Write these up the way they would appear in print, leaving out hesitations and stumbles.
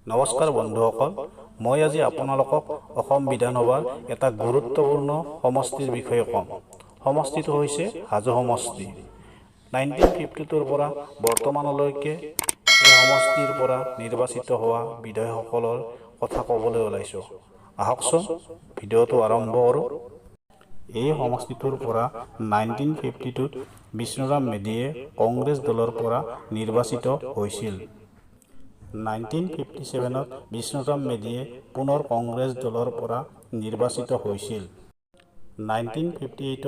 নমস্কাৰ বন্ধুসকল, মই আজি আপোনালোকক অসম বিধানসভাৰ এটা গুৰুত্বপূৰ্ণ সমষ্টিৰ বিষয়ে ক'ম। সমষ্টিটো হৈছে হাজো সমষ্টি। 1952 পৰা বৰ্তমানলৈকে এই সমষ্টিৰ পৰা নিৰ্বাচিত হোৱা বিধায়কসকলৰ কথা ক'বলৈ ওলাইছোঁ। আহকচোন ভিডিঅ'টো আৰম্ভ কৰোঁ। এই সমষ্টিটোৰ পৰা 1952ত বিষ্ণুৰাম মেধিয়ে কংগ্ৰেছ দলৰ পৰা নিৰ্বাচিত হৈছিল। 1957ত বিষ্ণুৰাম মেধিয়ে পুনৰ কংগ্ৰেছ দলৰ পৰা নিৰ্বাচিত হৈছিল। 1958ত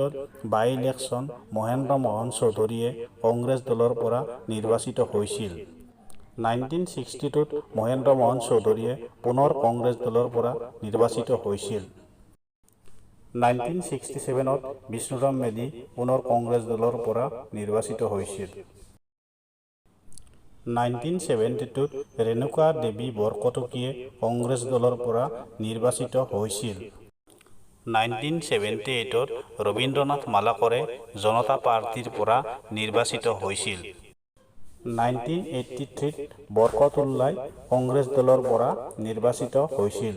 বাই ইলেকশ্যন মহেন্দ্ৰ মোহন চৌধুৰীয়ে কংগ্ৰেছ দলৰ পৰা নিৰ্বাচিত হৈছিল। 1960ত মহেন্দ্ৰ মোহন চৌধুৰীয়ে পুনৰ কংগ্ৰেছ দলৰ পৰা নিৰ্বাচিত হৈছিল। 1967ত বিষ্ণুৰাম মেধি পুনৰ কংগ্ৰেছ দলৰ পৰা নিৰ্বাচিত হৈছিল। 1972ত ৰেণুকা দেৱী বৰকটকীয়ে কংগ্ৰেছ দলৰ পৰা নিৰ্বাচিত হৈছিল। 1978ত ৰবীন্দ্ৰনাথ মালাকৰে জনতা পাৰ্টিৰ পৰা নিৰ্বাচিত হৈছিল। 1983ত বৰকতুল্লাই কংগ্ৰেছ দলৰ পৰা নিৰ্বাচিত হৈছিল।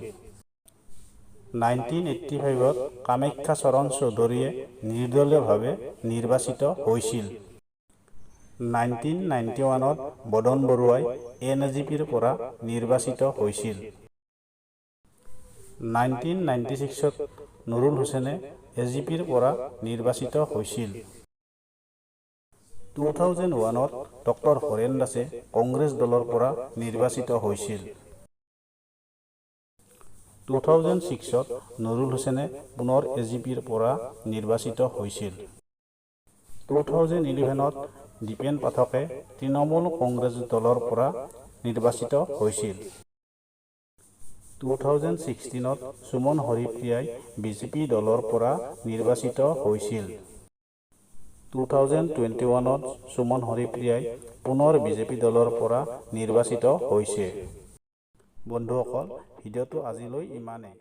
1985ত কামাখ্যা চৰণ চৌধুৰীয়ে নিৰ্দলীয়ভাৱে নিৰ্বাচিত হৈছিল। 1991ত বদন বৰুৱাই NJPৰ পৰা নিৰ্বাচিত হৈছিল। 1996ত নুৰুল হুছেইনে AJPৰ পৰা নিৰ্বাচিত হৈছিল। 2001ত ডক্টৰ হৰেণ দাসে কংগ্ৰেছ দলৰ পৰা নিৰ্বাচিত হৈছিল। 2006ত নুৰুল হুছেইনে পুনৰ AJPৰ পৰা নিৰ্বাচিত হৈছিল। 2011ত দীপেন পাঠকে তৃণমূল কংগ্ৰেছ দলৰ পৰা নিৰ্বাচিত হৈছিল। 2016ত সুমন হৰিপ্ৰিয়াই BJP দলৰ পৰা নিৰ্বাচিত হৈছিল। 2021ত সুমন হৰিপ্ৰিয়াই পুনৰ BJP দলৰ পৰা নিৰ্বাচিত হৈছে। বন্ধুসকল, ভিডিঅ'টো আজিলৈ ইমানেই।